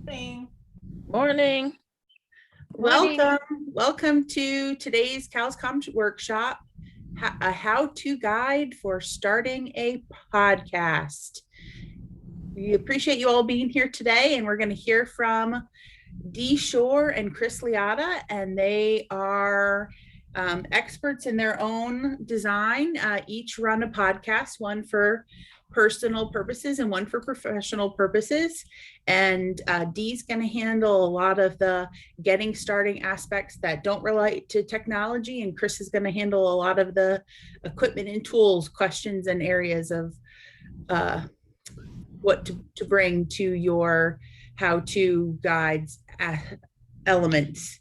Morning. Morning. Welcome to today's CALS workshop, a how-to guide for starting a podcast. We appreciate you all being here today, and we're going to hear from Dee Shore and Chris Liotta, and they are experts in their own design. Each run a podcast, one for personal purposes and one for professional purposes. And Dee's going to handle a lot of the getting starting aspects that don't relate to technology, and Chris is going to handle a lot of the equipment and tools, questions, and areas of what to bring to your how-to guides elements.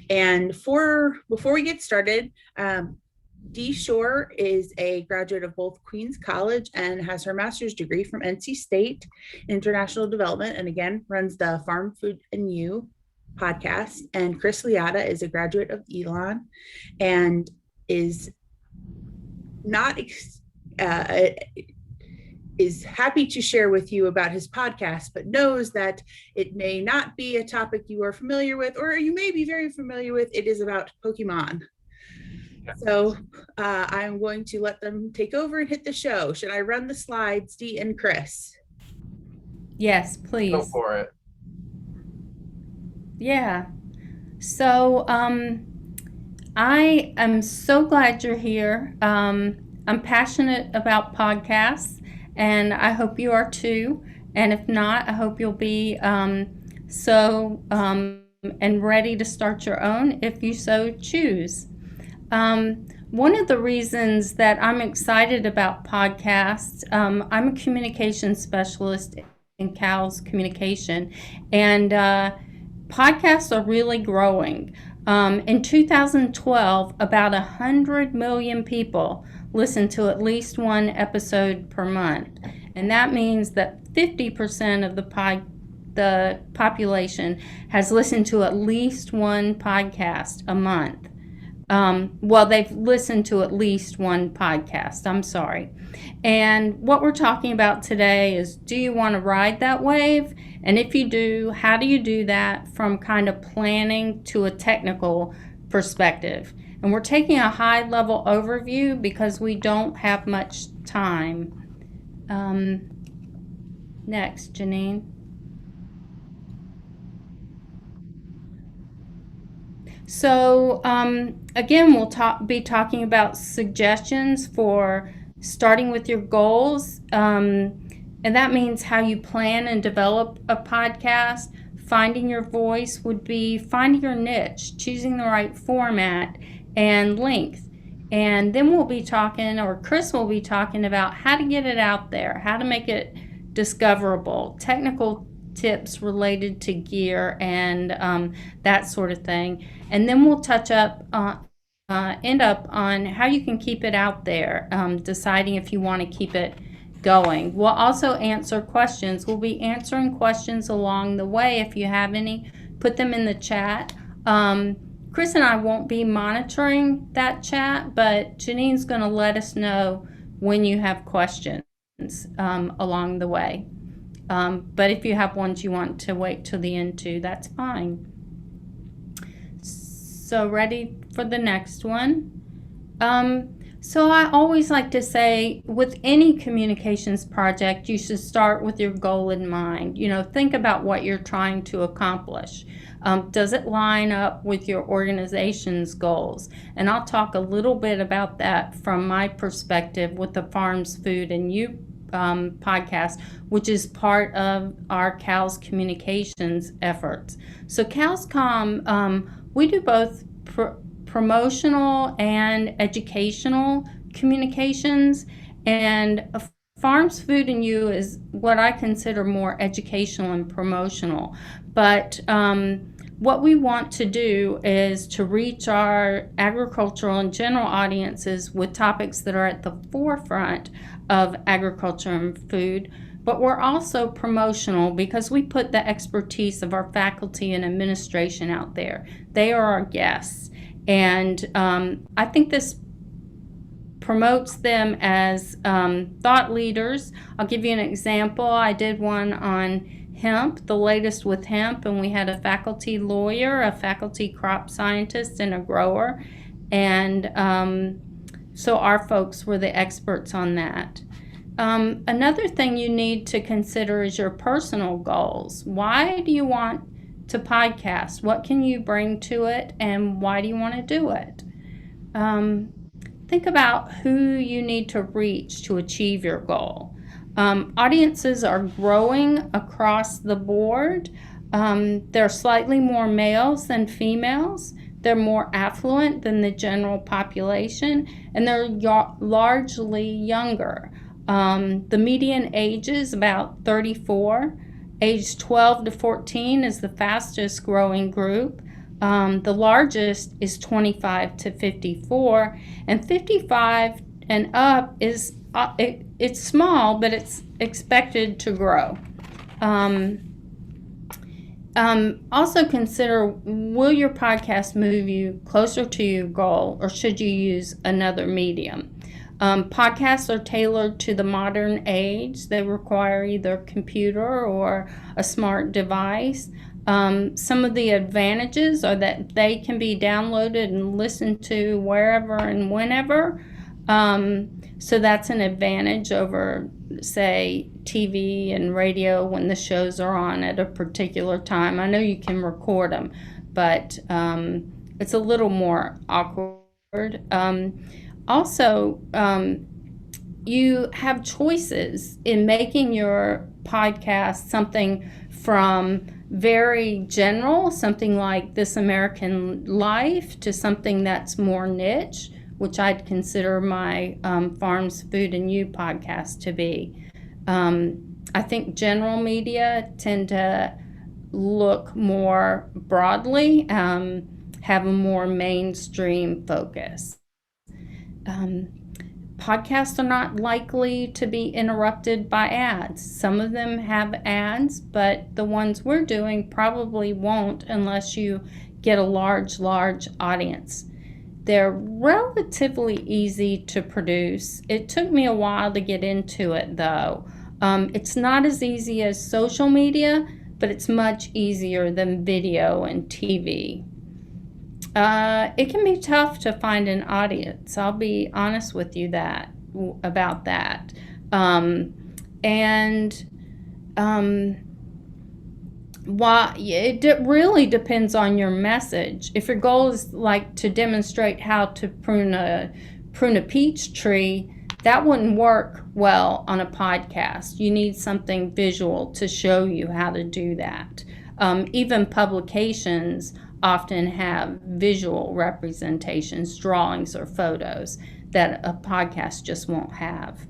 And before we get started, Dee Shore is a graduate of both Queens College and has her master's degree from NC State International Development, and again runs the Farm Food and You podcast. And Chris Liotta is a graduate of Elon and is not is happy to share with you about his podcast, but knows that it may not be a topic you are familiar with, or you may be very familiar with. It is about Pokemon. So I'm going to let them take over and hit the show. Should I run the slides, Dee and Chris? Yes, please. Go for it. Yeah. So I am so glad you're here. I'm passionate about podcasts, and I hope you are too. And if not, I hope you'll be and ready to start your own if you so choose. One of the reasons that I'm excited about podcasts, I'm a communication specialist in CALS communication, and podcasts are really growing. In 2012, about 100 million people listened to at least one episode per month, and that means that 50% of the population has listened to at least one podcast a month. They've listened to at least one podcast, I'm sorry. And what we're talking about today is, do you want to ride that wave? And if you do, how do you do that from kind of planning to a technical perspective? And we're taking a high-level overview because we don't have much time. Next, Janine. So again, we'll be talking about suggestions for starting with your goals, and that means how you plan and develop a podcast. Finding your voice would be finding your niche, choosing the right format and length. And then we'll be talking, or Chris will be talking about how to get it out there, how to make it discoverable, technical tips related to gear and that sort of thing. And then we'll end up on how you can keep it out there, deciding if you want to keep it going. We'll also answer questions. We'll be answering questions along the way. If you have any, put them in the chat. Chris and I won't be monitoring that chat, but Janine's going to let us know when you have questions along the way. But if you have ones you want to wait till the end too, that's fine. So ready for the next one? So I always like to say, with any communications project, you should start with your goal in mind. Think about what you're trying to accomplish. Does it line up with your organization's goals? And I'll talk a little bit about that from my perspective with the Farms, Food, and You podcast, which is part of our CALS communications efforts. So CALS Comm, we do both promotional and educational communications, and Farms, Food, and You is what I consider more educational and promotional. But what we want to do is to reach our agricultural and general audiences with topics that are at the forefront of agriculture and food, but we're also promotional because we put the expertise of our faculty and administration out there. They are our guests, and I think this promotes them as thought leaders. I'll give you an example. I did one on hemp, the latest with hemp, and we had a faculty lawyer, a faculty crop scientist, and a grower. And so our folks were the experts on that. Another thing you need to consider is your personal goals. Why do you want to podcast? What can you bring to it, and why do you want to do it? Think about who you need to reach to achieve your goal. Audiences are growing across the board. They're slightly more males than females. They're more affluent than the general population, and they're largely younger. The median age is about 34. Age 12 to 14 is the fastest growing group. The largest is 25 to 54, and 55 and up is it's small, but it's expected to grow. Also consider, will your podcast move you closer to your goal, or should you use another medium? Podcasts are tailored to the modern age. They require either a computer or a smart device. Some of the advantages are that they can be downloaded and listened to wherever and whenever. So that's an advantage over, say, TV and radio when the shows are on at a particular time. I know you can record them, but it's a little more awkward. Also, you have choices in making your podcast something from very general, something like This American Life, to something that's more niche, which I'd consider my Farms, Food, and You podcast to be. I think general media tend to look more broadly, have a more mainstream focus. Podcasts are not likely to be interrupted by ads. Some of them have ads, but the ones we're doing probably won't unless you get a large audience. They're relatively easy to produce. It took me a while to get into it, though. It's not as easy as social media, but it's much easier than video and TV. It can be tough to find an audience. I'll be honest with you about that. While it really depends on your message. If your goal is like to demonstrate how to prune a peach tree, that wouldn't work well on a podcast. You need something visual to show you how to do that. Even publications often have visual representations, drawings or photos that a podcast just won't have.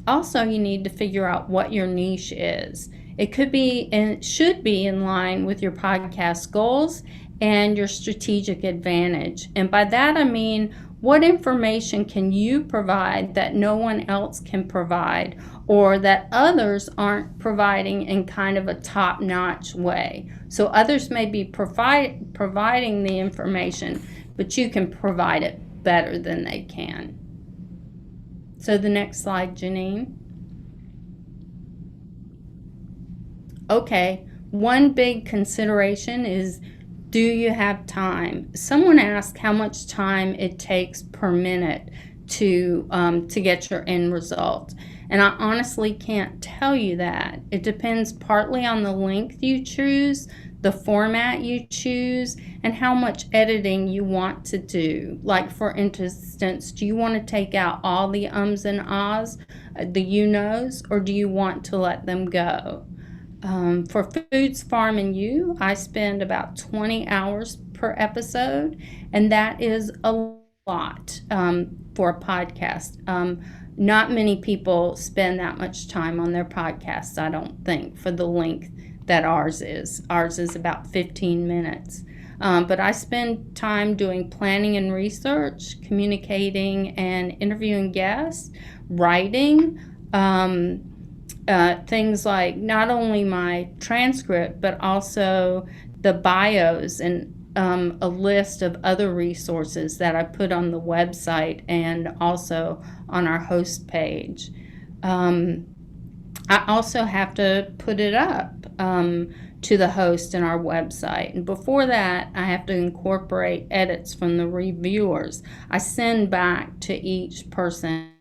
Also, you need to figure out what your niche is. It could be and should be in line with your podcast goals and your strategic advantage. And by that I mean, what information can you provide that no one else can provide, or that others aren't providing in kind of a top-notch way? So others may be providing the information, but you can provide it better than they can. So the next slide, Janine. Okay, one big consideration is, do you have time? Someone asked how much time it takes per minute to get your end result. And I honestly can't tell you that. It depends partly on the length you choose, the format you choose, and how much editing you want to do. Like, for instance, do you want to take out all the ums and ahs, the you-knows, or do you want to let them go? For Foods, Farm, and You, I spend about 20 hours per episode, and that is a lot for a podcast. Not many people spend that much time on their podcasts, I don't think, for the length that ours is. Ours is about 15 minutes. But I spend time doing planning and research, communicating and interviewing guests, writing, things like not only my transcript, but also the bios and a list of other resources that I put on the website and also on our host page. I also have to put it up to the host in our website. And before that, I have to incorporate edits from the reviewers. I send back to each person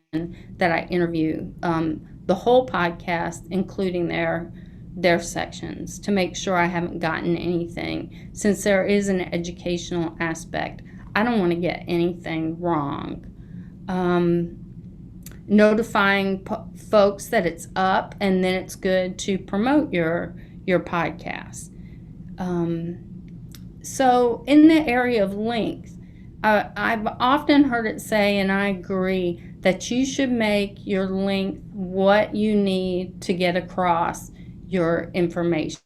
that I interview the whole podcast, including their sections, to make sure I haven't gotten anything. Since there is an educational aspect, I don't want to get anything wrong. Notifying folks that it's up, and then it's good to promote your podcast. So in the area of length, I've often heard it say, and I agree, that you should make your length what you need to get across your information.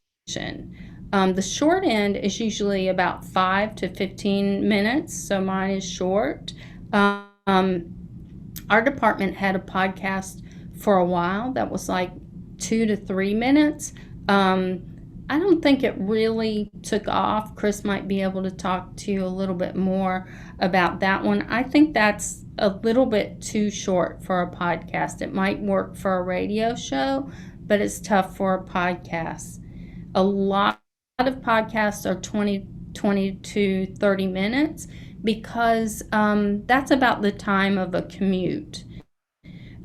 The short end is usually about 5 to 15 minutes, so mine is short. Our department had a podcast for a while that was like 2 to 3 minutes. I don't think it really took off. Chris might be able to talk to you a little bit more about that one. I think that's a little bit too short for a podcast. It might work for a radio show, but it's tough for a podcast. A lot of podcasts are 20 to 30 minutes because that's about the time of a commute.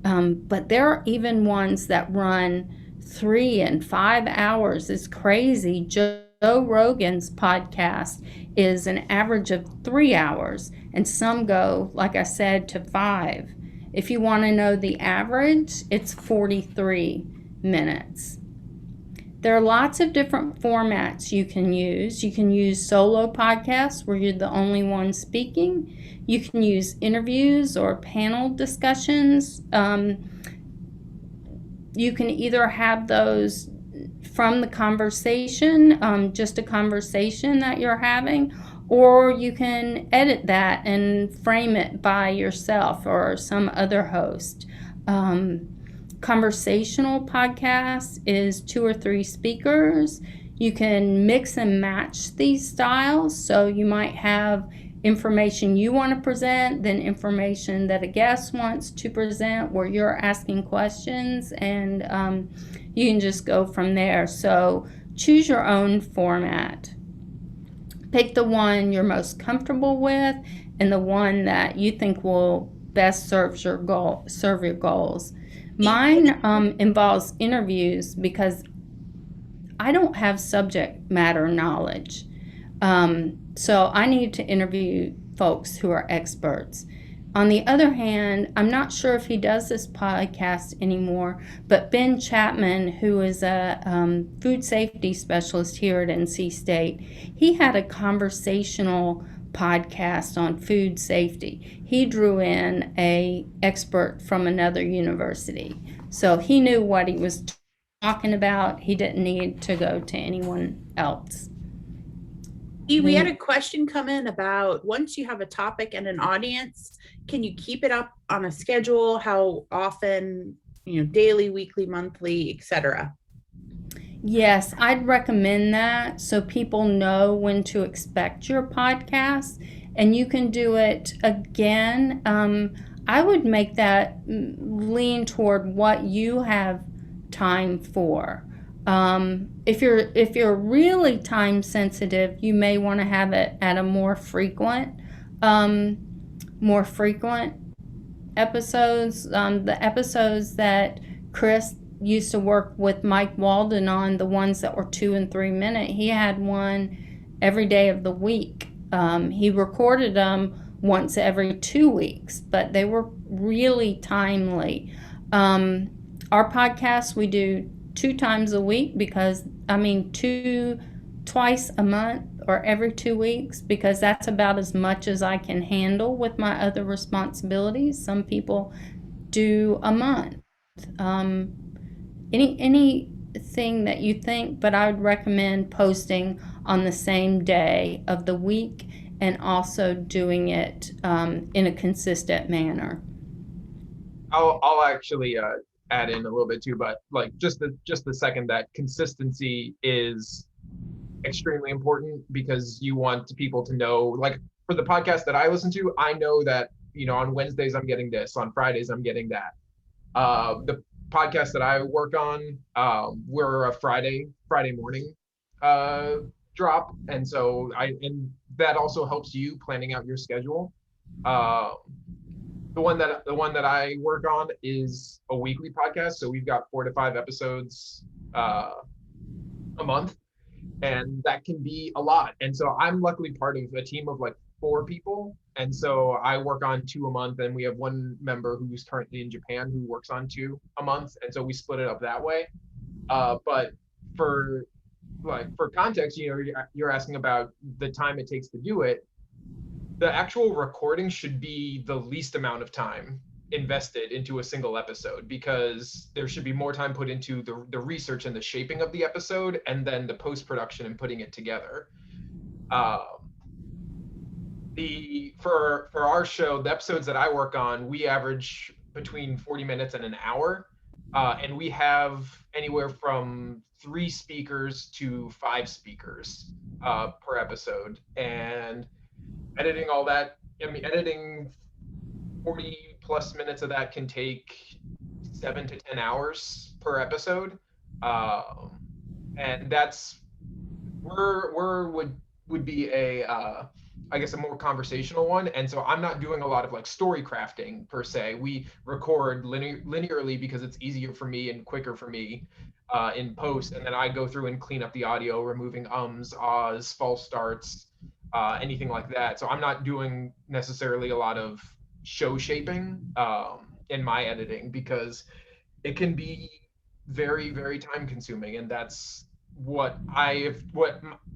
But there are even ones that run 3 and 5 hours. It's crazy. Joe Rogan's podcast is an average of 3 hours, and some go, like I said, to 5. If you want to know the average, it's 43 minutes. There are lots of different formats you can use. You can use solo podcasts where you're the only one speaking. You can use interviews or panel discussions. You can either have those from the conversation, just a conversation that you're having, or you can edit that and frame it by yourself or some other host. Conversational podcast is 2 or 3 speakers. You can mix and match these styles. So you might have information you want to present, then information that a guest wants to present where you're asking questions, and you can just go from there. So choose your own format. Pick the one you're most comfortable with and the one that you think will best serve your goals. Mine involves interviews because I don't have subject matter knowledge. So I need to interview folks who are experts. On the other hand, I'm not sure if he does this podcast anymore, but Ben Chapman, who is a food safety specialist here at NC State, he had a conversational podcast on food safety. He drew in an expert from another university. So he knew what he was talking about. He didn't need to go to anyone else. We had a question come in about, once you have a topic and an audience, can you keep it up on a schedule? How often, daily, weekly, monthly, etc.? Yes, I'd recommend that so people know when to expect your podcast, and you can do it again. I would make that lean toward what you have time for. If you're really time sensitive, you may want to have it at a more frequent episodes. The episodes that Chris used to work with Mike Walden on, the ones that were 2 and 3 minute, he had one every day of the week. He recorded them once every 2 weeks, but they were really timely. Our podcast we do 2 times a week twice a month or every 2 weeks, because that's about as much as I can handle with my other responsibilities. Some people do a month. Anything that you think, but I would recommend posting on the same day of the week and also doing it in a consistent manner. I'll actually add in a little bit too, but like just the second, that consistency is extremely important, because you want people to know, like for the podcast that I listen to, I know that on Wednesdays I'm getting this, on Fridays I'm getting that. The podcast that I work on, we're a Friday morning drop, and so and that also helps you planning out your schedule. Uh, the one that I work on is a weekly podcast, so we've got 4 to 5 episodes a month, and that can be a lot. And so I'm luckily part of a team of like 4 people, and so I work on 2 a month, and we have one member who's currently in Japan who works on 2 a month, and so we split it up that way. But for for context, you're asking about the time it takes to do it. The actual recording should be the least amount of time invested into a single episode, because there should be more time put into the research and the shaping of the episode, and then the post-production and putting it together. For our show, the episodes that I work on, we average between 40 minutes and an hour, and we have anywhere from 3 speakers to 5 speakers per episode, and editing all that. I mean, editing 40 plus minutes of that can take 7 to 10 hours per episode, and that's would be a I guess a more conversational one. And so I'm not doing a lot of like story crafting per se. We record linearly because it's easier for me and quicker for me in post, and then I go through and clean up the audio, removing ums, ahs, false starts, anything like that. So I'm not doing necessarily a lot of show shaping in my editing, because it can be very, very time consuming, and that's what I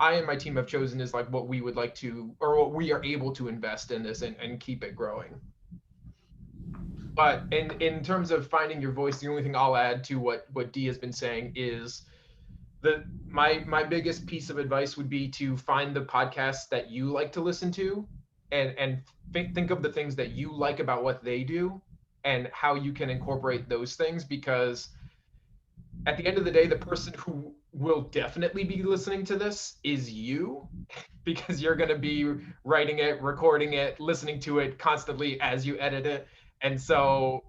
and my team have chosen is like what we would like to, or what we are able to invest in this and keep it growing. But in terms of finding your voice, the only thing I'll add to what Dee has been saying is my biggest piece of advice would be to find the podcasts that you like to listen to, and think of the things that you like about what they do and how you can incorporate those things, because at the end of the day, the person who will definitely be listening to this is you, because you're going to be writing it, recording it, listening to it constantly as you edit it. And so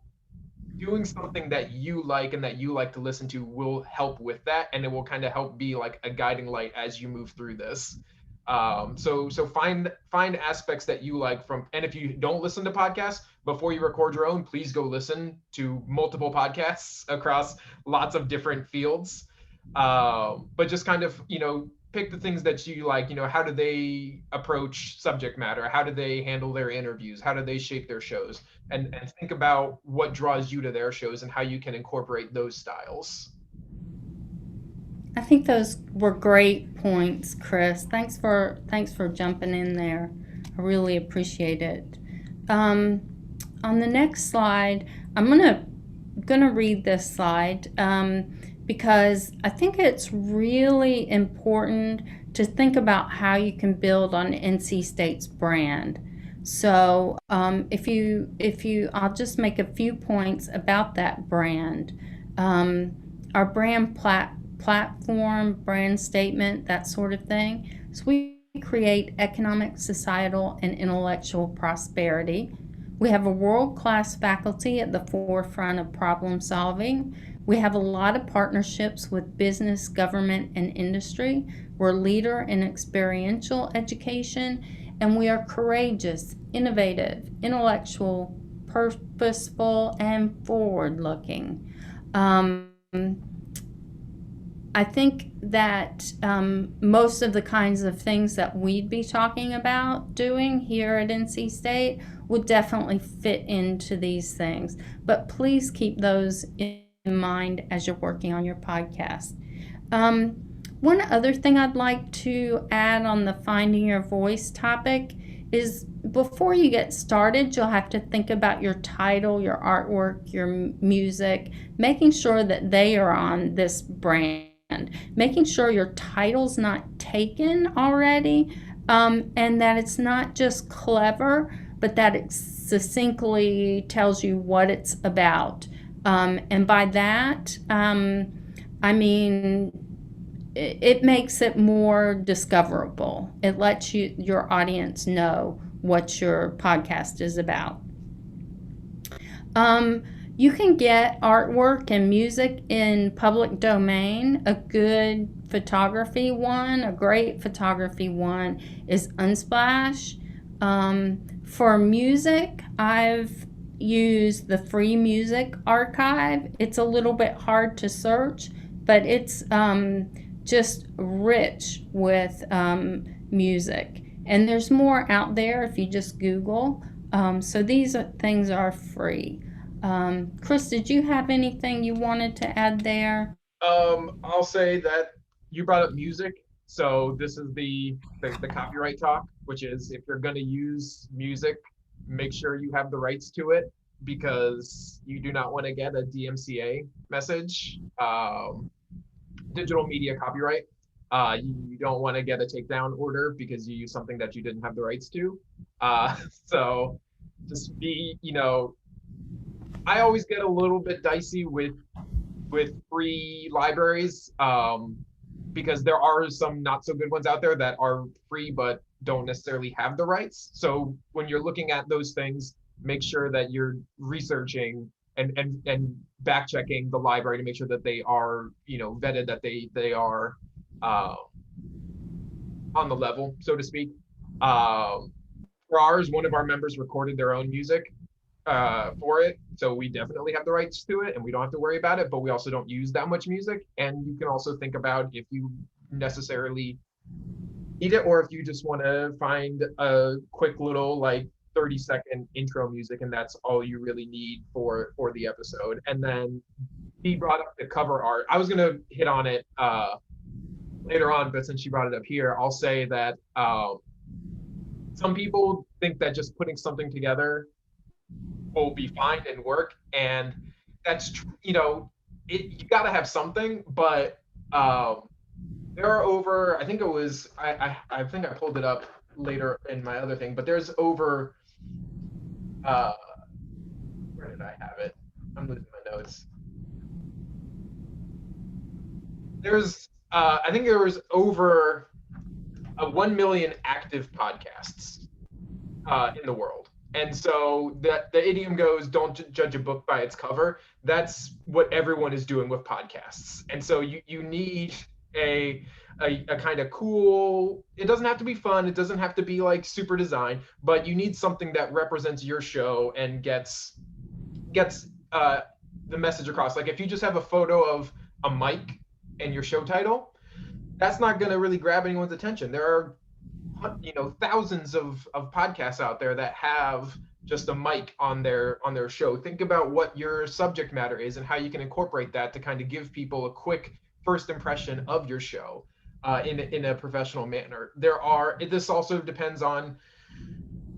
doing something that you like and that you like to listen to will help with that, and it will kind of help be like a guiding light as you move through this. So find aspects that you like from, and if you don't listen to podcasts, before you record your own, please go listen to multiple podcasts across lots of different fields. But just kind of, pick the things that you like. How do they approach subject matter? How do they handle their interviews? How do they shape their shows? And think about what draws you to their shows and how you can incorporate those styles. I think those were great points, Chris. Thanks for jumping in there. I really appreciate it. On the next slide, I'm gonna read this slide because I think it's really important to think about how you can build on NC State's brand. So I'll just make a few points about that brand. Our brand platform, brand statement, that sort of thing. So we create economic, societal, and intellectual prosperity. We have a world-class faculty at the forefront of problem solving. We have a lot of partnerships with business, government, and industry. We're a leader in experiential education, and we are courageous, innovative, intellectual, purposeful, and forward-looking. I think that most of the kinds of things that we'd be talking about doing here at NC State would definitely fit into these things. But please keep those in mind as you're working on your podcast. One other thing I'd like to add on the finding your voice topic is before you get started, you'll have to think about your title, your artwork, your music, making sure that they are on this brand. Making sure your title's not taken already, and that it's not just clever, but that it succinctly tells you what it's about. And by that, I mean it makes it more discoverable. It lets your audience know what your podcast is about. You can get artwork and music in public domain. A good photography one, a great photography one is Unsplash. For music, I've used the Free Music Archive. It's a little bit hard to search, but it's just rich with music. And there's more out there if you just Google. So these things are free. Chris, did you have anything you wanted to add there? I'll say that you brought up music, so this is the copyright talk, which is if you're going to use music, make sure you have the rights to it because you do not want to get a DMCA message, digital media copyright. You don't want to get a takedown order because you use something that you didn't have the rights to. So just be, I always get a little bit dicey with free libraries because there are some not so good ones out there that are free but don't necessarily have the rights. So when you're looking at those things, make sure that you're researching and back checking the library to make sure that they are vetted, that they are on the level, so to speak. For ours, one of our members recorded their own music for it, so we definitely have the rights to it and we don't have to worry about it, but we also don't use that much music. And you can also think about if you necessarily need it or if you just want to find a quick little 30-second intro music and that's all you really need for the episode. And then he brought up the cover art. I was going to hit on it later on, but since she brought it up here, I'll say that some people think that just putting something together will be fine and work, and that's you got to have something, but there are over, I think it was, I think I pulled it up later in my other thing, but there's over where did I have it? I'm losing my notes. There's I think there was over 1 million active podcasts in the world. And so the idiom goes, don't judge a book by its cover. That's what everyone is doing with podcasts. And so you need a kind of cool, it doesn't have to be fun, it doesn't have to be super design, but you need something that represents your show and gets the message across. Like if you just have a photo of a mic and your show title, that's not going to really grab anyone's attention. There are thousands of podcasts out there that have just a mic on their show. Think about what your subject matter is and how you can incorporate that to kind of give people a quick first impression of your show in a professional manner. This also depends on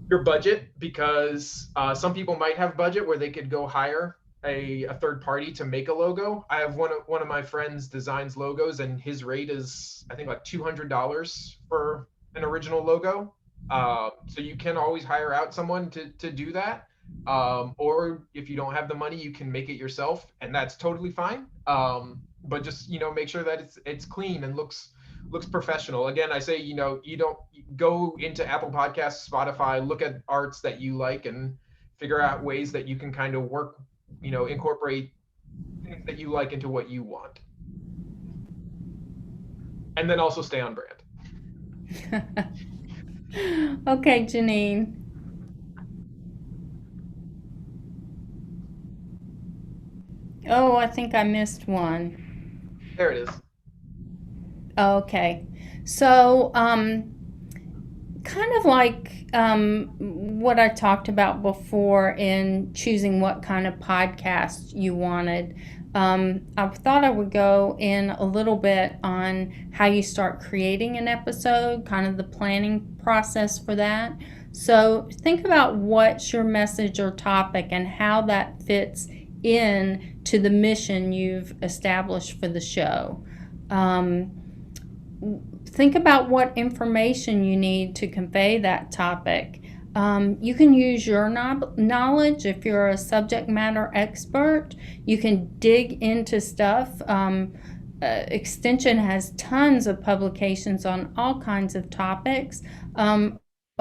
your budget because some people might have budget where they could go hire a third party to make a logo. I have one of my friends designs logos and his rate is I think $200 for an original logo. So you can always hire out someone to do that. Or if you don't have the money, you can make it yourself and that's totally fine. But just, make sure that it's clean and looks professional. Again, I say, you don't go into Apple Podcasts, Spotify, look at arts that you like and figure out ways that you can kind of work, incorporate things that you like into what you want. And then also stay on brand. Okay, Janine. Oh, I think I missed one. There it is. Okay. So, kind of like what I talked about before in choosing what kind of podcast you wanted. I thought I would go in a little bit on how you start creating an episode, kind of the planning process for that. So think about what's your message or topic and how that fits in to the mission you've established for the show. Think about what information you need to convey that topic. You can use your knowledge if you're a subject matter expert. You can dig into stuff. Extension has tons of publications on all kinds of topics.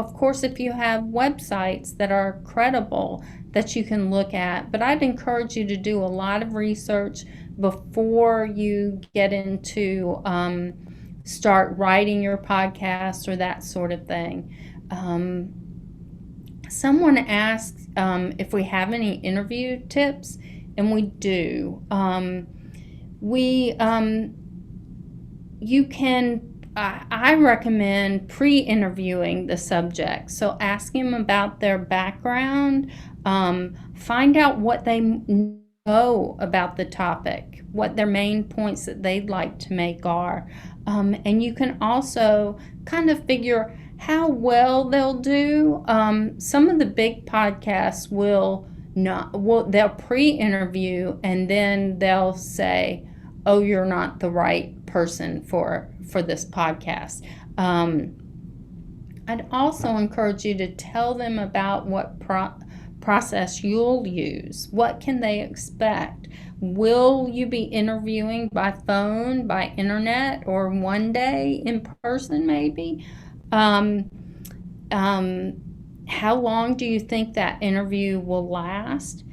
of course, if you have websites that are credible that you can look at, but I'd encourage you to do a lot of research before you get into start writing your podcast or that sort of thing. Someone asked if we have any interview tips, and we do. You can, I recommend pre-interviewing the subject. So ask them about their background, find out what they know about the topic, what their main points that they'd like to make are. And you can also kind of figure how well they'll do. Some of the big podcasts they'll pre-interview and then they'll say, oh, you're not the right person for this podcast. I'd also encourage you to tell them about what process you'll use. What can they expect? Will you be interviewing by phone, by internet, or one day in person maybe? How long do you think that interview will last?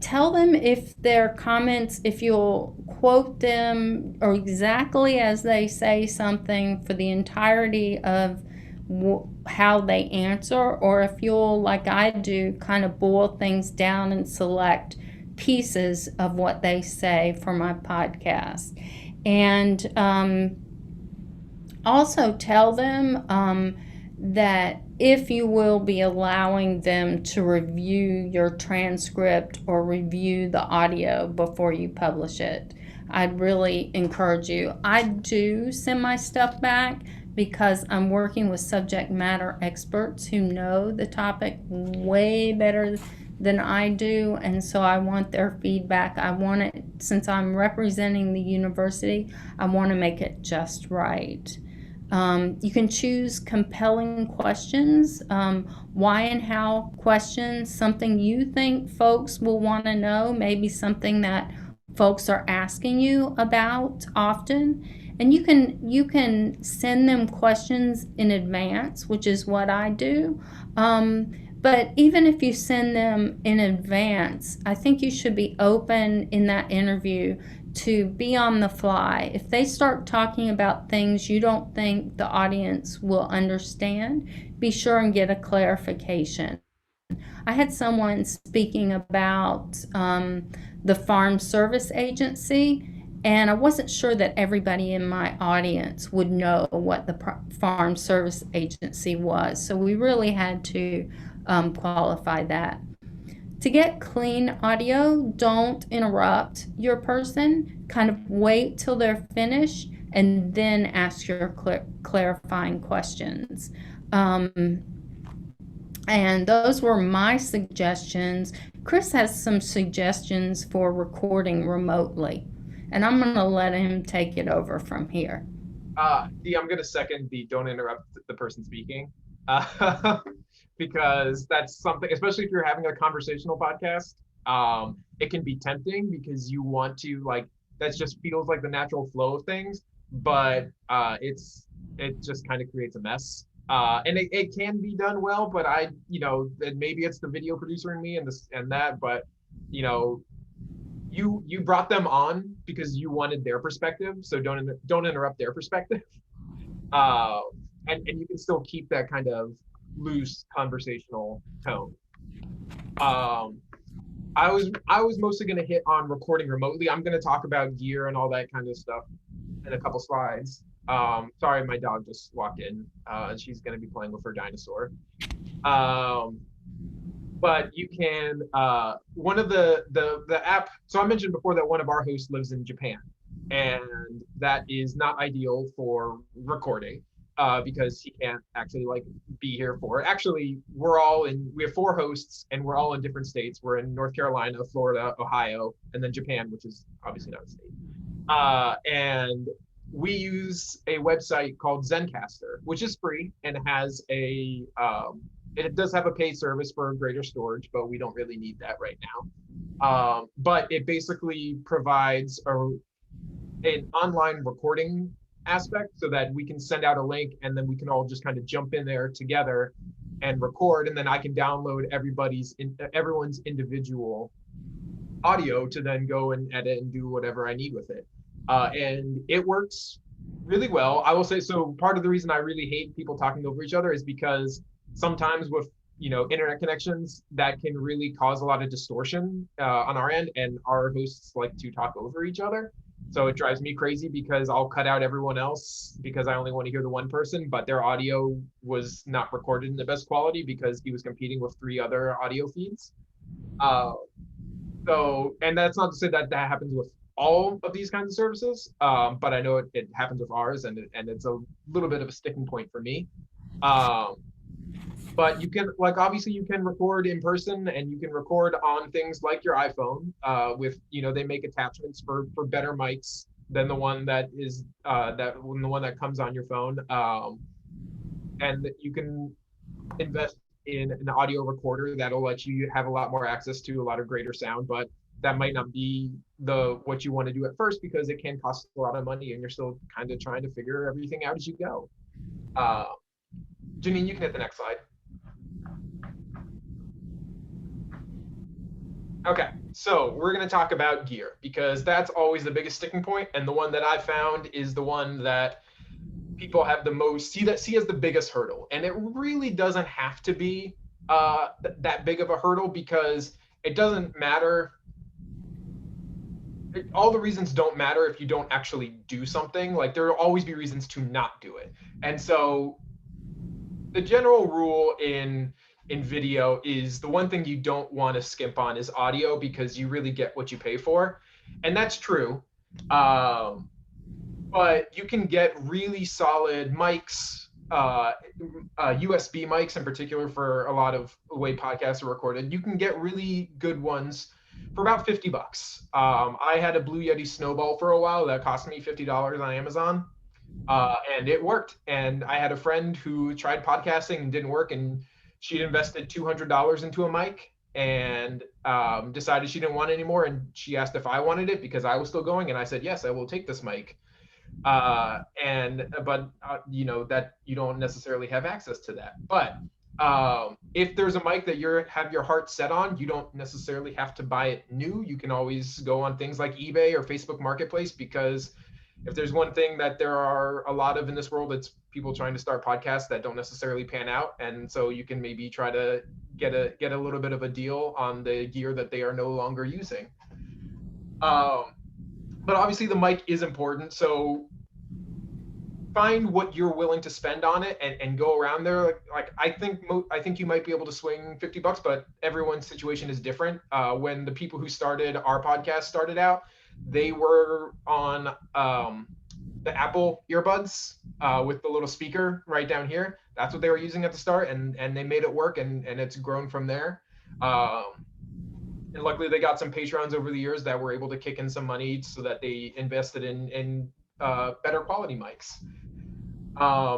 Tell them if their comments, if you'll quote them or exactly as they say something for the entirety of how they answer, or if you'll, like I do, kind of boil things down and select pieces of what they say for my podcast. And also tell them that if you will be allowing them to review your transcript or review the audio before you publish it. I'd really encourage you. I do send my stuff back because I'm working with subject matter experts who know the topic way better than I do, and so I want their feedback. I want it, since I'm representing the university, I want to make it just right. You can choose compelling questions, why and how questions, something you think folks will want to know, maybe something that folks are asking you about often. And you can send them questions in advance, which is what I do. But even if you send them in advance, I think you should be open in that interview to be on the fly. If they start talking about things you don't think the audience will understand, be sure and get a clarification. I had someone speaking about the Farm Service Agency, and I wasn't sure that everybody in my audience would know what the Farm Service Agency was, so we really had to qualify that. To get clean audio, don't interrupt your person. Kind of wait till they're finished and then ask your clarifying questions. And those were my suggestions. Chris has some suggestions for recording remotely, and I'm going to let him take it over from here. Dee, I'm going to second the don't interrupt the person speaking. Because that's something, especially if you're having a conversational podcast, it can be tempting because you want to, like, that just feels like the natural flow of things, but it just kind of creates a mess. And it can be done well, but maybe it's the video producer in me and that, but you brought them on because you wanted their perspective, so don't interrupt their perspective. And you can still keep that kind of loose conversational tone. I was mostly going to hit on recording remotely. I'm going to talk about gear and all that kind of stuff in a couple slides. Sorry, my dog just walked in, and she's going to be playing with her dinosaur. But you can, one of the app, so I mentioned before that one of our hosts lives in Japan, and that is not ideal for recording. Because he can't actually be here for it. Actually, we have 4 hosts and we're all in different states. We're in North Carolina, Florida, Ohio, and then Japan, which is obviously not a state. And we use a website called Zencaster, which is free and has it does have a paid service for greater storage, but we don't really need that right now. But it basically provides an online recording aspect so that we can send out a link and then we can all just kind of jump in there together and record, and then I can download everyone's individual audio to then go and edit and do whatever I need with it. And it works really well. I will say, so part of the reason I really hate people talking over each other is because sometimes with internet connections, that can really cause a lot of distortion on our end, and our hosts like to talk over each other. So it drives me crazy because I'll cut out everyone else because I only want to hear the one person, but their audio was not recorded in the best quality because he was competing with 3 other audio feeds. And that's not to say that that happens with all of these kinds of services, but I know it happens with ours, and it's a little bit of a sticking point for me. But you can, like, obviously you can record in person, and you can record on things like your iPhone with, they make attachments for better mics than the one that is the one that comes on your phone. And you can invest in an audio recorder that'll let you have a lot more access to a lot of greater sound, but that might not be what you want to do at first because it can cost a lot of money and you're still kind of trying to figure everything out as you go. Janine, you can hit the next slide. Okay, so we're going to talk about gear because that's always the biggest sticking point, and the one that I found is the one that people have the most see as the biggest hurdle. And it really doesn't have to be that big of a hurdle because it doesn't matter. All the reasons don't matter if you don't actually do something. Like, there will always be reasons to not do it. And so the general rule in video is the one thing you don't want to skimp on is audio, because you really get what you pay for. And that's true. But you can get really solid mics, USB mics in particular, for a lot of the way podcasts are recorded. You can get really good ones for about $50. I had a Blue Yeti Snowball for a while that cost me $50 on Amazon, and it worked. And I had a friend who tried podcasting and didn't work, and she invested $200 into a mic and decided she didn't want it anymore. And she asked if I wanted it because I was still going, and I said, yes, I will take this mic. But that you don't necessarily have access to that. But if there's a mic that you have your heart set on, you don't necessarily have to buy it new. You can always go on things like eBay or Facebook Marketplace, because if there's one thing that there are a lot of in this world, it's people trying to start podcasts that don't necessarily pan out. And so you can maybe try to get a little bit of a deal on the gear that they are no longer using. But obviously the mic is important. So find what you're willing to spend on it and go around there. Like I think you might be able to swing $50, but everyone's situation is different. When the people who started our podcast started out, they were on the Apple earbuds with the little speaker right down here. That's what they were using at the start, and they made it work, and it's grown from there. And luckily they got some patrons over the years that were able to kick in some money so that they invested in better quality mics.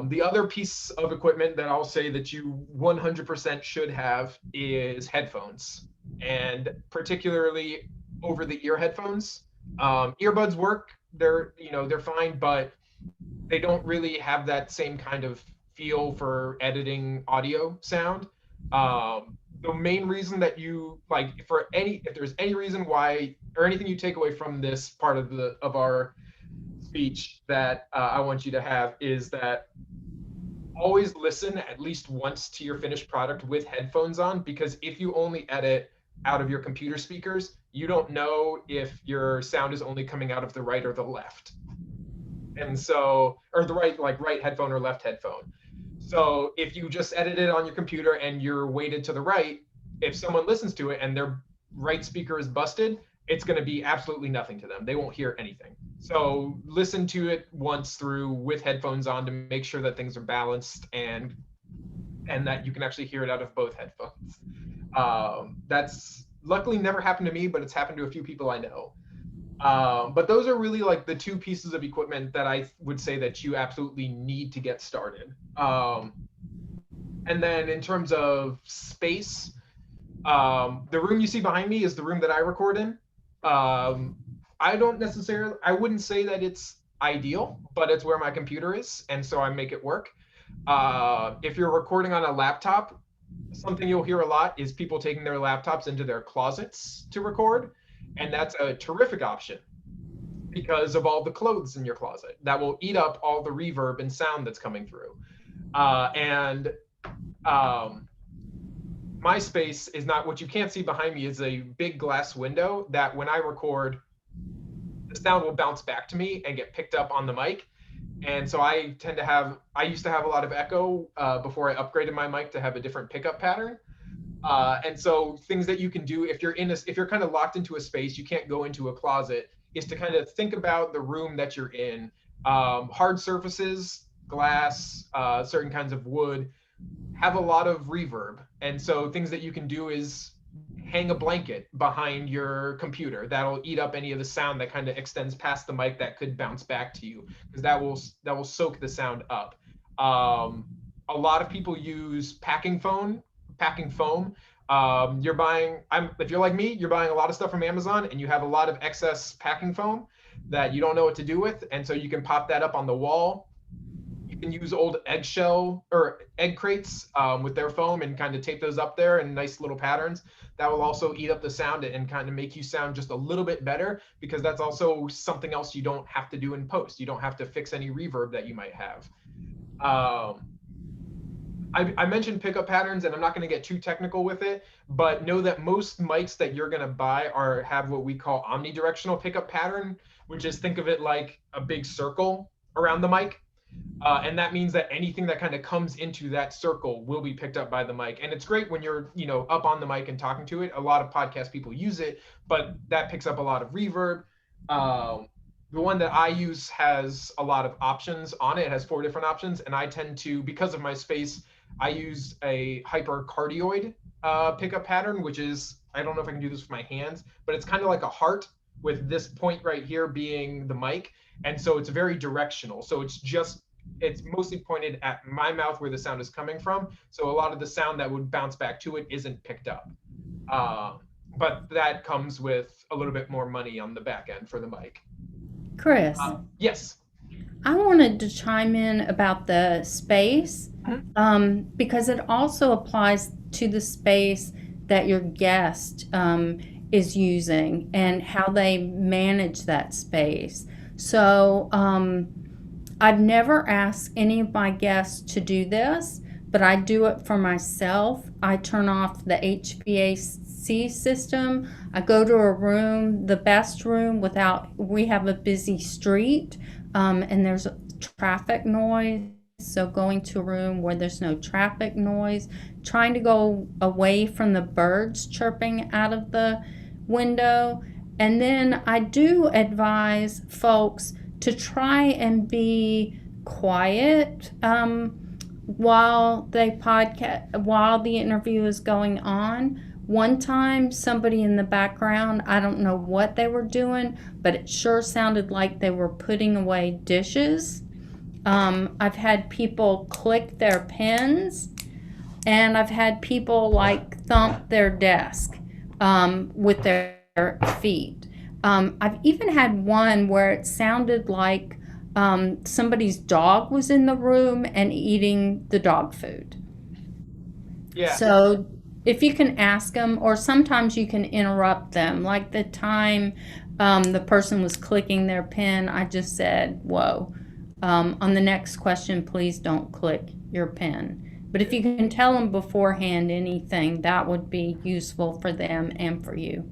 The other piece of equipment that I'll say that you 100% should have is headphones, and particularly over the ear headphones. Earbuds work, they're fine, but they don't really have that same kind of feel for editing audio sound. The main reason that you if there's any reason why, or anything you take away from this part of our speech that I want you to have, is that always listen at least once to your finished product with headphones on, because if you only edit out of your computer speakers, you don't know if your sound is only coming out of the right or the left. And so, or the right headphone or left headphone. So if you just edit it on your computer and you're weighted to the right, if someone listens to it and their right speaker is busted, it's going to be absolutely nothing to them. They won't hear anything. So listen to it once through with headphones on to make sure that things are balanced and that you can actually hear it out of both headphones. That's luckily never happened to me, but it's happened to a few people I know. But those are really like the two pieces of equipment that I would say that you absolutely need to get started. And then in terms of space, the room you see behind me is the room that I record in. I wouldn't say that it's ideal, but it's where my computer is, and so I make it work. If you're recording on a laptop, something you'll hear a lot is people taking their laptops into their closets to record, and that's a terrific option because of all the clothes in your closet that will eat up all the reverb and sound that's coming through. And my space is not, what you can't see behind me is a big glass window that when I record, the sound will bounce back to me and get picked up on the mic. And so I used to have a lot of echo before I upgraded my mic to have a different pickup pattern. And so things that you can do if you're kind of locked into a space, you can't go into a closet, is to kind of think about the room that you're in. Hard surfaces, glass, certain kinds of wood have a lot of reverb. And so things that you can do is hang a blanket behind your computer that'll eat up any of the sound that kind of extends past the mic that could bounce back to you, because that will soak the sound up. A lot of people use packing foam. If you're like me, you're buying a lot of stuff from Amazon and you have a lot of excess packing foam that you don't know what to do with, and so you can pop that up on the wall. You can use old eggshell or egg crates with their foam and kind of tape those up there in nice little patterns. That will also eat up the sound and kind of make you sound just a little bit better, because that's also something else you don't have to do in post. You don't have to fix any reverb that you might have. I mentioned pickup patterns, and I'm not going to get too technical with it, but know that most mics that you're going to buy have what we call omnidirectional pickup pattern, which is, think of it like a big circle around the mic. And that means that anything that kind of comes into that circle will be picked up by the mic. And it's great when you're, up on the mic and talking to it. A lot of podcast people use it, but that picks up a lot of reverb. The one that I use has a lot of options on it. It has 4 different options. And I tend to, because of my space, I use a hypercardioid pickup pattern, which is, I don't know if I can do this with my hands, but it's kind of like a heart with this point right here being the mic. And so it's very directional. So it's mostly pointed at my mouth where the sound is coming from. So a lot of the sound that would bounce back to it isn't picked up. But that comes with a little bit more money on the back end for the mic. Chris, yes. I wanted to chime in about the space, because it also applies to the space that your guest is using and how they manage that space. So I've never asked any of my guests to do this, but I do it for myself. I turn off the HVAC system. I go to a room, the best room we have a busy street, and there's traffic noise. So going to a room where there's no traffic noise, trying to go away from the birds chirping out of the window. And then I do advise folks to try and be quiet while the interview is going on. One time, somebody in the background, I don't know what they were doing, but it sure sounded like they were putting away dishes. I've had people click their pens, and I've had people thump their desk with their feet. I've even had one where it sounded like somebody's dog was in the room and eating the dog food. Yeah. So if you can ask them, or sometimes you can interrupt them. Like the time the person was clicking their pen, I just said, whoa. On the next question, please don't click your pen. But if you can tell them beforehand anything, that would be useful for them and for you.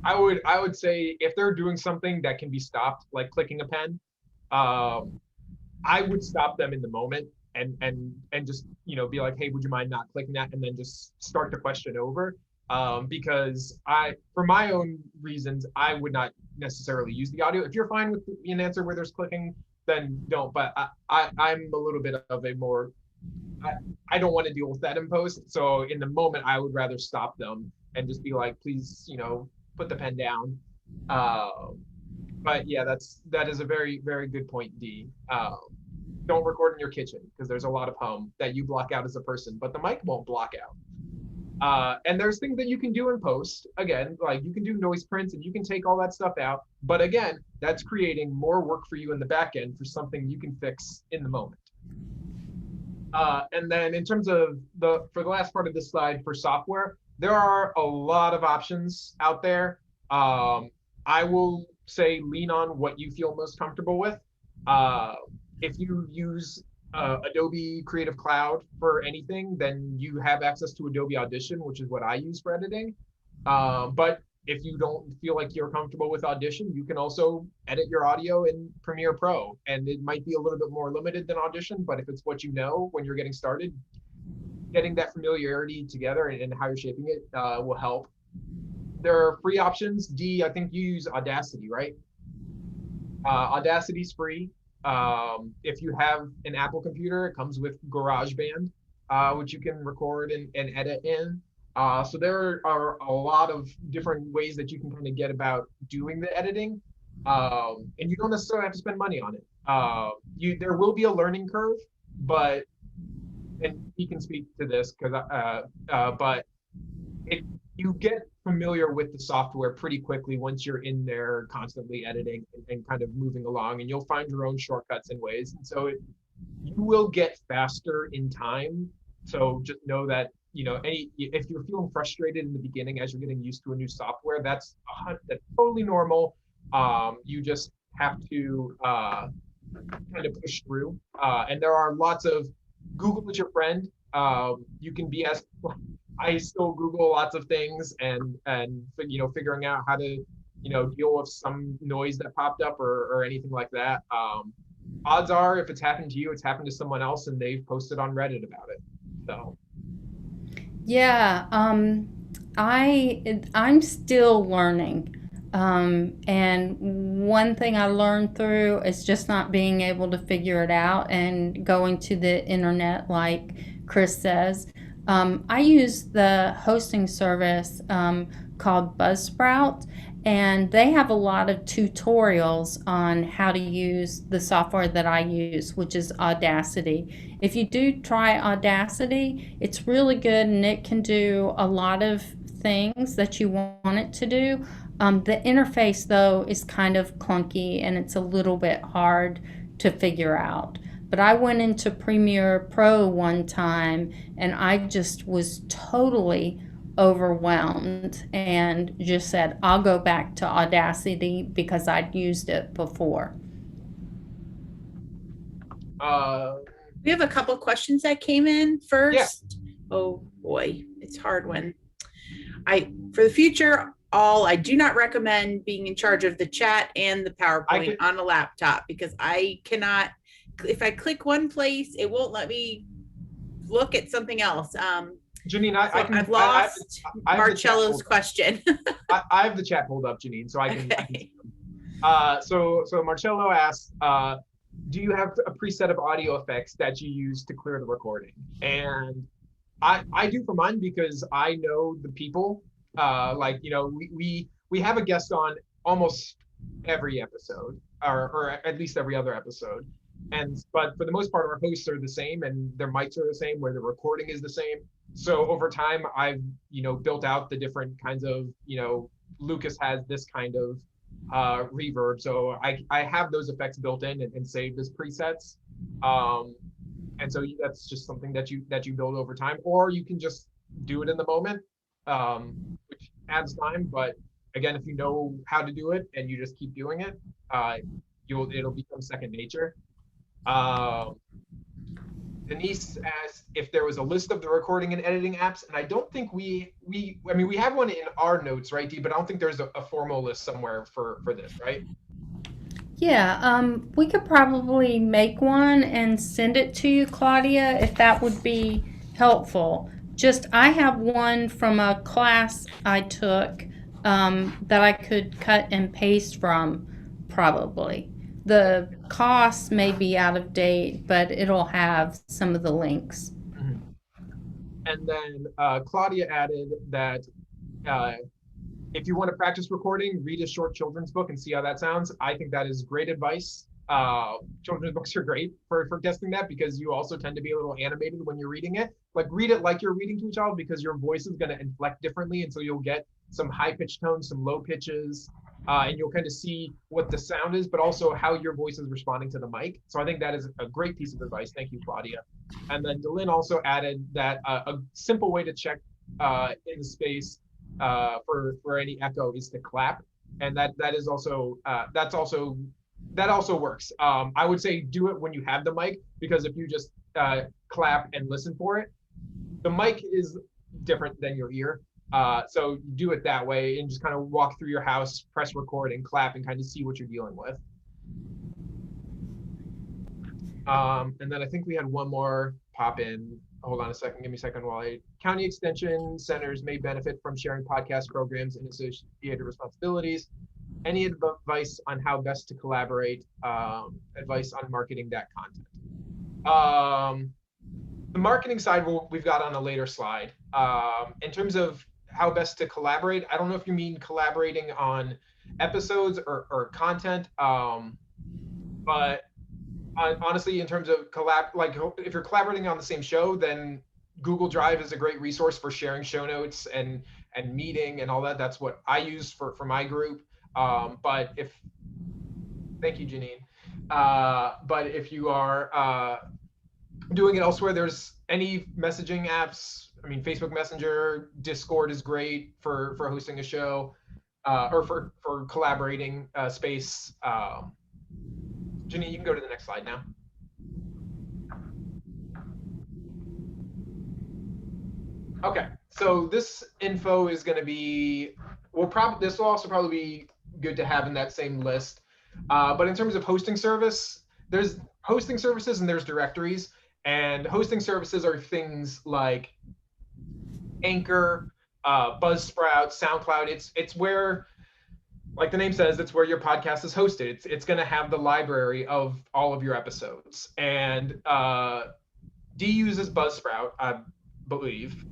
I would say if they're doing something that can be stopped, like clicking a pen, I would stop them in the moment and just be like, hey, would you mind not clicking that, and then just start the question over. Because for my own reasons, I would not necessarily use the audio. If you're fine with an answer where there's clicking, then don't. But I'm a little bit of a more, I don't want to deal with that in post. So in the moment, I would rather stop them and just be like, please, put the pen down. But yeah, that is a very, very good point, Dee. Don't record in your kitchen, because there's a lot of hum that you block out as a person, but the mic won't block out. And there's things that you can do in post. Again, like you can do noise prints and you can take all that stuff out. But again, that's creating more work for you in the back end for something you can fix in the moment. And then in terms of for the last part of this slide for software, there are a lot of options out there. I will say lean on what you feel most comfortable with. If you use Adobe Creative Cloud for anything, then you have access to Adobe Audition, which is what I use for editing. But if you don't feel like you're comfortable with Audition, you can also edit your audio in Premiere Pro. And it might be a little bit more limited than Audition, but if it's what you know when you're getting started, getting that familiarity together and how you're shaping it will help. There are free options. Dee, I think you use Audacity, right? Audacity's free. If you have an Apple computer, it comes with GarageBand, which you can record and edit in. So there are a lot of different ways that you can kind of get about doing the editing, and you don't necessarily have to spend money on it. There will be a learning curve, but, and he can speak to this but you get familiar with the software pretty quickly once you're in there constantly editing and kind of moving along, and you'll find your own shortcuts and ways. And so you will get faster in time. So just know that, if you're feeling frustrated in the beginning as you're getting used to a new software, that's totally normal. You just have to kind of push through. And there are lots of, Google is your friend. You can be as, I still Google lots of things and figuring out how to deal with some noise that popped up or anything like that. Odds are, if it's happened to you, it's happened to someone else and they've posted on Reddit about it. So Yeah, I'm still learning. And one thing I learned through is just not being able to figure it out and going to the internet, like Chris says. I use the hosting service called Buzzsprout, and they have a lot of tutorials on how to use the software that I use, which is Audacity. If you do try Audacity, it's really good and it can do a lot of things that you want it to do. The interface, though, is kind of clunky and it's a little bit hard to figure out. But I went into Premiere Pro one time and I just was totally overwhelmed and just said, I'll go back to Audacity because I'd used it before. We have a couple questions that came in first. Yeah. Oh boy, it's hard when for the future, I do not recommend being in charge of the chat and the PowerPoint on a laptop, because I cannot, if I click one place, it won't let me look at something else. Janine, I've lost Marcello's question. I have the chat pulled up, Janine, so I can. Okay. So Marcello asks, do you have a preset of audio effects that you use to clear the recording? And I do for mine, because I know the people. We have a guest on almost every episode, or at least every other episode. But for the most part, our hosts are the same and their mics are the same, where the recording is the same. So over time, I've built out the different kinds of, Lucas has this kind of reverb, so I have those effects built in and saved as presets. And so that's just something that you build over time, or you can just do it in the moment, which adds time. But again, if you know how to do it and you just keep doing it, it'll become second nature. Denise asked if there was a list of the recording and editing apps, and I don't think we have one in our notes, right, Dee? But I don't think there's a formal list somewhere for this, right? Yeah, we could probably make one and send it to you, Claudia, if that would be helpful. I have one from a class I took that I could cut and paste from, probably. The cost may be out of date, but it'll have some of the links. Mm-hmm. And then Claudia added that if you want to practice recording, read a short children's book and see how that sounds. I think that is great advice. Children's books are great for testing that, because you also tend to be a little animated when you're reading it. Like, read it like you're reading to a child, because your voice is going to inflect differently, and so you'll get some high pitched tones, some low pitches, and you'll kind of see what the sound is, but also how your voice is responding to the mic. So I think that is a great piece of advice. Thank you, Claudia. And then Delin also added that a simple way to check in space for any echo is to clap, and that also works. I would say do it when you have the mic, because if you just clap and listen for it, the mic is different than your ear. So do it that way, and just kind of walk through your house, press record and clap, and kind of see what you're dealing with. And then I think we had one more pop in. Hold on a second. Give me a second while county extension centers may benefit from sharing podcast programs and associated responsibilities. Any advice on how best to collaborate? Advice on marketing that content? The marketing side, we've got on a later slide. In terms of how best to collaborate, I don't know if you mean collaborating on episodes or content, but honestly, in terms of like if you're collaborating on the same show, then Google Drive is a great resource for sharing show notes and meeting and all that. That's what I use for my group. But thank you, Janine. But if you are doing it elsewhere, there's any messaging apps. I mean, Facebook Messenger, Discord is great for hosting a show, or for collaborating space. Janine, you can go to the next slide now. Okay, so this info is going to be, this will also probably be good to have in that same list. But in terms of hosting service, there's hosting services and there's directories. And hosting services are things like Anchor, Buzzsprout, SoundCloud. It's where, like the name says, it's where your podcast is hosted. It's going to have the library of all of your episodes. And Dee uses Buzzsprout, I believe,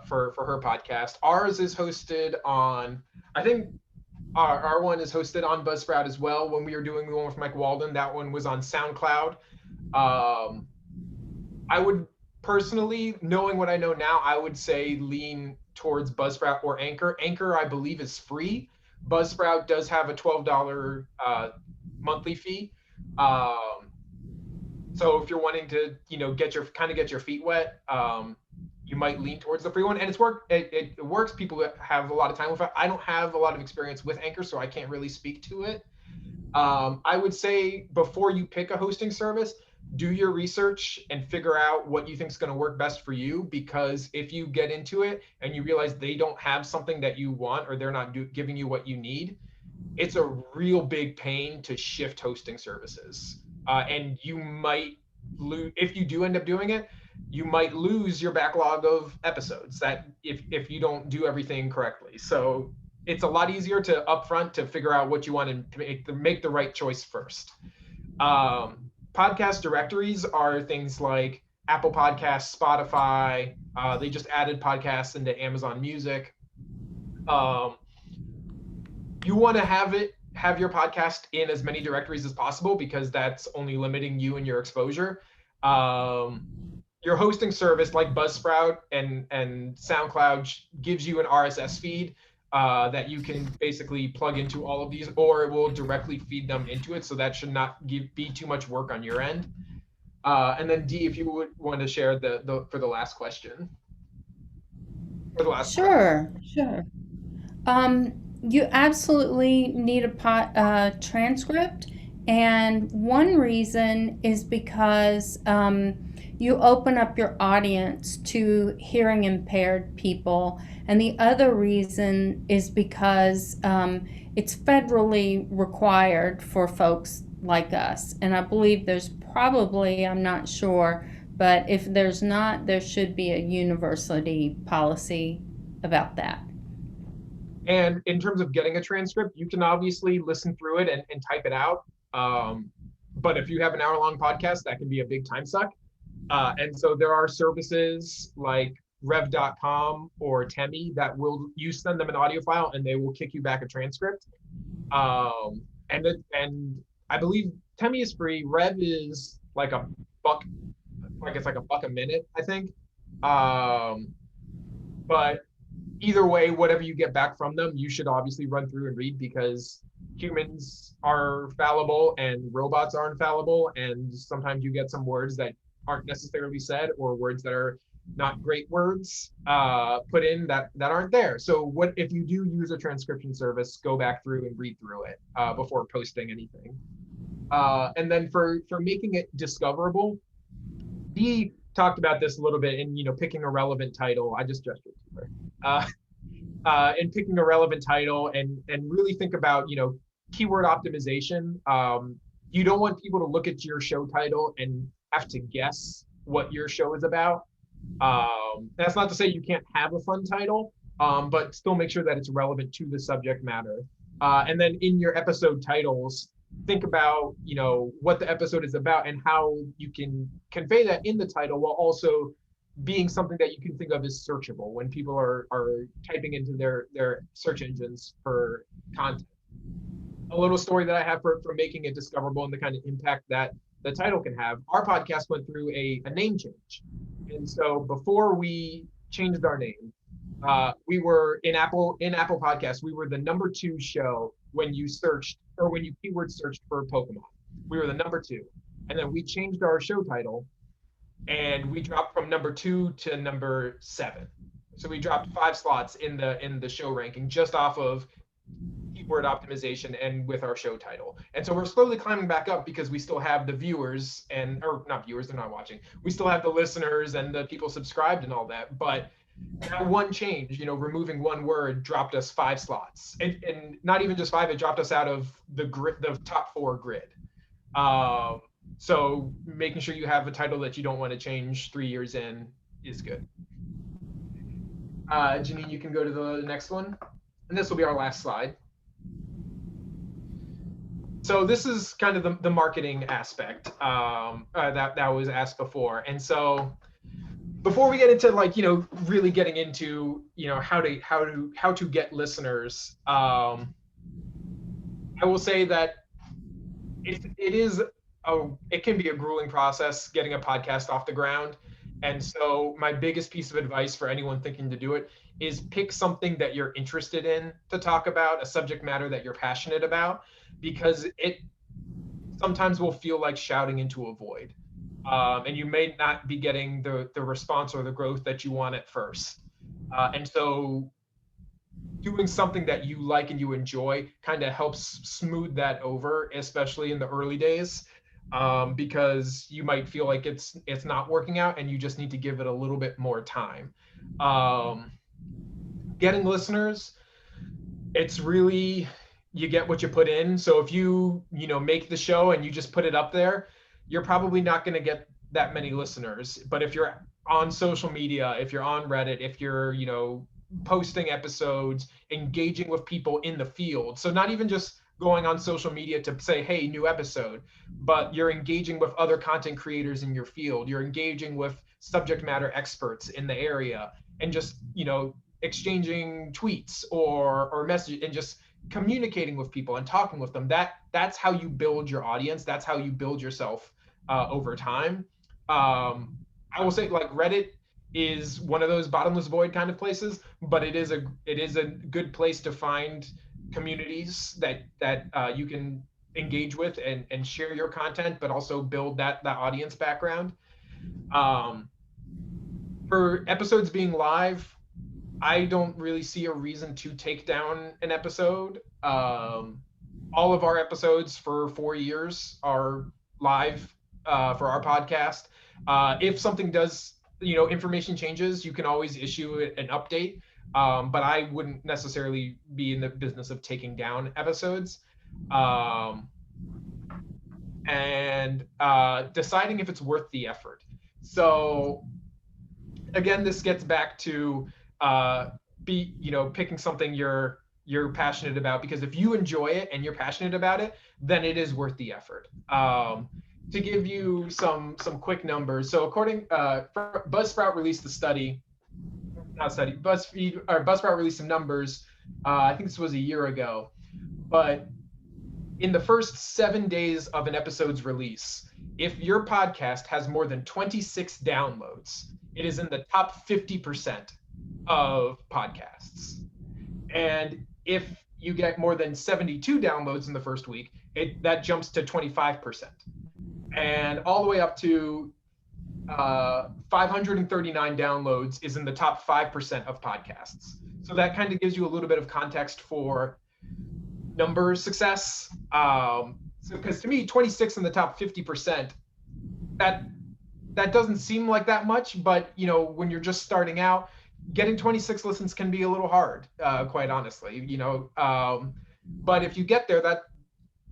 for her podcast. Ours is hosted on, I think our one is hosted on Buzzsprout as well. When we were doing the one with Mike Walden, that one was on SoundCloud. I would personally, knowing what I know now, I would say lean towards Buzzsprout or Anchor. Anchor, I believe, is free. Buzzsprout does have a $12 monthly fee. So if you're wanting to, get your feet wet, you might lean towards the free one. And it works. People have a lot of time with it. I don't have a lot of experience with Anchor, so I can't really speak to it. I would say before you pick a hosting service, do your research and figure out what you think is going to work best for you, because if you get into it and you realize they don't have something that you want, or they're not giving you what you need, it's a real big pain to shift hosting services. And you might lose, if you do end up doing it, you might lose your backlog of episodes that if you don't do everything correctly. So it's a lot easier to upfront to figure out what you want and to make the right choice first. Podcast directories are things like Apple Podcasts, Spotify. They just added podcasts into Amazon Music. You want to have your podcast in as many directories as possible, because that's only limiting you and your exposure. Your hosting service like Buzzsprout and SoundCloud gives you an RSS feed that you can basically plug into all of these, or it will directly feed them into it. So that should not be too much work on your end. And then Dee, if you would want to share for the last question. Sure. You absolutely need a transcript. And one reason is because you open up your audience to hearing impaired people. And the other reason is because it's federally required for folks like us. And I believe there's probably, I'm not sure, but if there's not, there should be a university policy about that. And in terms of getting a transcript, you can obviously listen through it and type it out. But if you have an hour-long podcast, that can be a big time suck. And so there are services like rev.com or Temi that you send them an audio file and they will kick you back a transcript. And I believe Temi is free. Rev is like a buck, like it's like a buck a minute, I think. Um, but either way, whatever you get back from them, you should obviously run through and read, because humans are fallible and robots are infallible. And sometimes you get some words that aren't necessarily said, or words that are not great words put in that aren't there. So what if you do use a transcription service, go back through and read through it before posting anything. And then for making it discoverable, Dee talked about this a little bit in, picking a relevant title. I just gestured to her. And picking a relevant title, and really think about, keyword optimization. You don't want people to look at your show title and have to guess what your show is about. That's not to say you can't have a fun title, but still make sure that it's relevant to the subject matter. And then in your episode titles, think about, what the episode is about and how you can convey that in the title, while also being something that you can think of as searchable when people are typing into their search engines for content. A little story that I have for making it discoverable and the kind of impact that the title can have. Our podcast went through a name change. And so before we changed our name, we were in Apple Podcasts, we were the #2 show when you searched, or when you keyword searched for Pokemon. We were the #2. And then we changed our show title, and we dropped from #2 to #7. So we dropped 5 slots in the show ranking, just off of keyword optimization and with our show title. And so we're slowly climbing back up, because we still have the viewers, or not viewers, they're not watching. We still have the listeners and the people subscribed and all that. But that one change, removing one word, dropped us 5 slots, and not even just 5, it dropped us out of the top 4 grid. So making sure you have a title that you don't want to change 3 years in is good. Janine, you can go to the next one, and this will be our last slide. So this is kind of the marketing aspect that was asked before. And so before we get into really getting into how to get listeners, I will say that it can be a grueling process getting a podcast off the ground. And so my biggest piece of advice for anyone thinking to do it is pick something that you're interested in to talk about, a subject matter that you're passionate about, because it sometimes will feel like shouting into a void. And you may not be getting the response or the growth that you want at first. And so doing something that you like and you enjoy kind of helps smooth that over, especially in the early days, because you might feel like it's not working out and you just need to give it a little bit more time. Getting listeners, it's really, you get what you put in. So if you make the show and you just put it up there, you're probably not going to get that many listeners. But if you're on social media, if you're on Reddit, if you're posting episodes, engaging with people in the field, so not even just going on social media to say, hey, new episode, but you're engaging with other content creators in your field, you're engaging with subject matter experts in the area, and just exchanging tweets or messages, and just communicating with people and talking with them. That's how you build your audience. That's how you build yourself over time. I will say, like, Reddit is one of those bottomless void kind of places, but it is a good place to find communities that you can engage with and share your content, but also build that audience background. For episodes being live, I don't really see a reason to take down an episode. All of our episodes for 4 years are live for our podcast. If something does, information changes, you can always issue an update. But I wouldn't necessarily be in the business of taking down episodes. And deciding if it's worth the effort. So again, this gets back to picking something you're passionate about, because if you enjoy it and you're passionate about it, then it is worth the effort. To give you some quick numbers, so according Buzzsprout released the study, Buzzsprout released some numbers. I think this was a year ago, but in the first 7 days of an episode's release, if your podcast has more than 26 downloads, it is in the top 50% of podcasts. And if you get more than 72 downloads in the first week, that jumps to 25%. And all the way up to 539 downloads is in the top 5% of podcasts. So that kind of gives you a little bit of context for numbers success. Because to me, 26 in the top 50%, that doesn't seem like that much, but when you're just starting out, getting 26 listens can be a little hard, quite honestly. But if you get there, that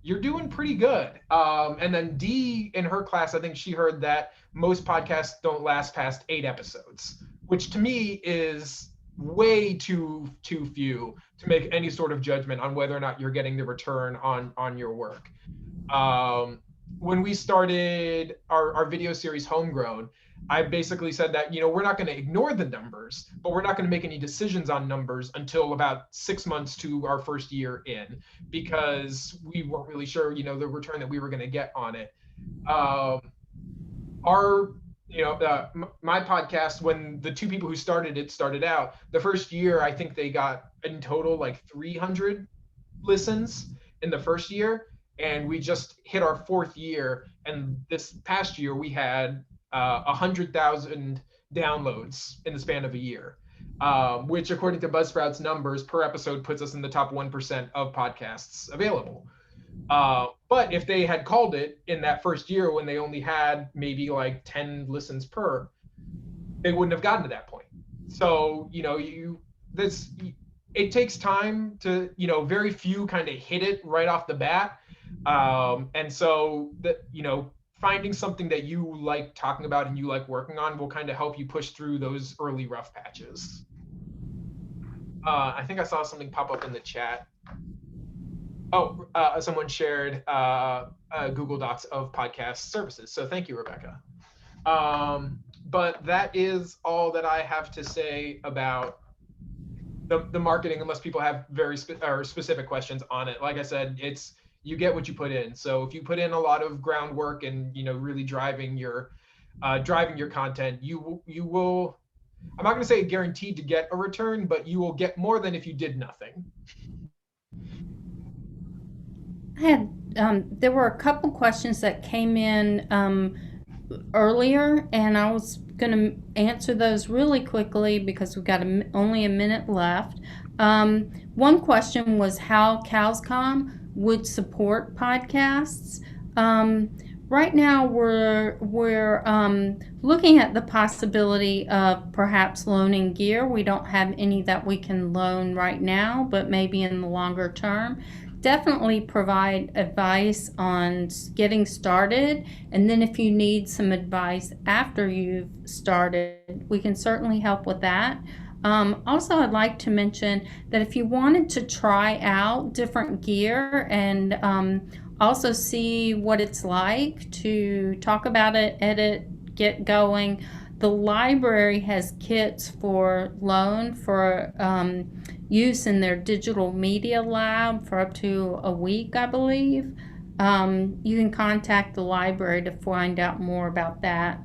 you're doing pretty good. And then Dee in her class, I think she heard that most podcasts don't last past 8 episodes, which to me is way too few to make any sort of judgment on whether or not you're getting the return on your work. When we started our video series Homegrown, I basically said that, we're not going to ignore the numbers, but we're not going to make any decisions on numbers until about 6 months to our first year in, because we weren't really sure, the return that we were going to get on it. My podcast, when the 2 people who started out, the first year, I think they got in total like 300 listens in the first year. And we just hit our 4th year. And this past year, we had 100,000 downloads in the span of a year, which according to Buzzsprout's numbers per episode puts us in the top 1% of podcasts available. But if they had called it in that first year when they only had maybe like 10 listens per, they wouldn't have gotten to that point. So, it takes time to, very few kind of hit it right off the bat. And so that, finding something that you like talking about and you like working on will kind of help you push through those early rough patches. I think I saw something pop up in the chat. Oh, someone shared Google Docs of podcast services. So thank you, Rebecca. But that is all that I have to say about the marketing, unless people have very specific questions on it. Like I said, you get what you put in. So if you put in a lot of groundwork and really driving your content, you will. I'm not going to say guaranteed to get a return, but you will get more than if you did nothing. I had there were a couple questions that came in earlier, and I was going to answer those really quickly because we've got only a minute left. One question was how CALS would support podcasts. Right now, we're looking at the possibility of perhaps loaning gear. We don't have any that we can loan right now, but maybe in the longer term. Definitely provide advice on getting started, and then if you need some advice after you've started, we can certainly help with that. Also, I'd like to mention that if you wanted to try out different gear and also see what it's like to talk about it, edit, get going, the library has kits for loan for use in their digital media lab for up to a week, I believe. You can contact the library to find out more about that.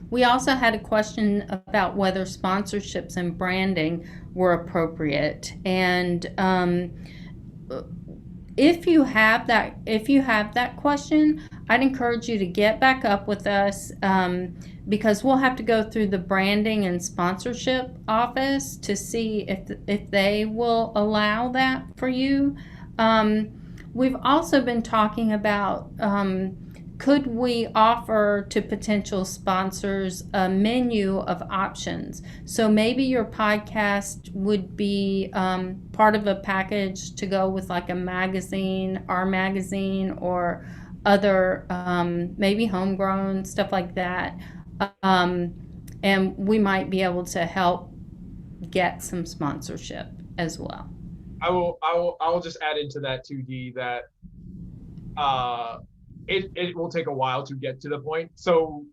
We also had a question about whether sponsorships and branding were appropriate. And if you have that question, I'd encourage you to get back up with us because we'll have to go through the branding and sponsorship office to see if they will allow that for you. We've also been talking about could we offer to potential sponsors a menu of options? So maybe your podcast would be part of a package to go with like a magazine, our magazine, or other maybe homegrown stuff like that. And we might be able to help get some sponsorship as well. I will just add into that too, Dee, that it will take a while to get to the point. So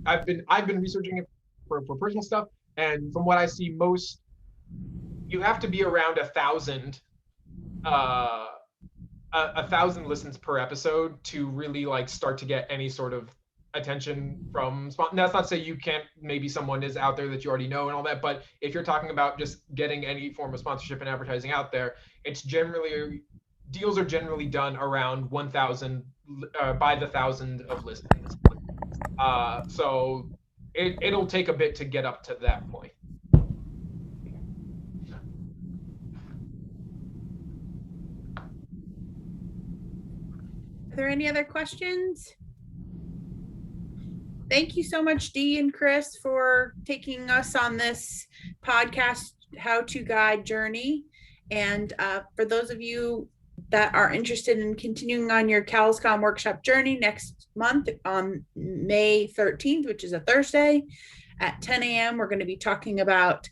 I've been researching it for personal stuff, and from what I see, you have to be around 1,000 1,000 listens per episode to really like start to get any sort of attention from that's not to say you can't, maybe someone is out there that you already know and all that, but if you're talking about just getting any form of sponsorship and advertising out there, it's generally, deals are generally done around 1,000 by the 1,000 of listens. So it'll take a bit to get up to that point. Are there any other questions? Thank you so much, Dee and Chris, for taking us on this podcast how-to guide journey. And for those of you that are interested in continuing on your CALS Comm workshop journey next month on May 13th, which is a Thursday at 10 a.m., we're going to be talking about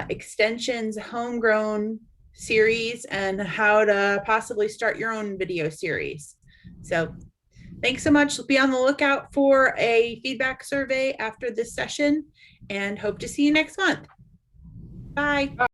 extensions, homegrown series, and how to possibly start your own video series. So thanks so much. Be on the lookout for a feedback survey after this session and hope to see you next month. Bye.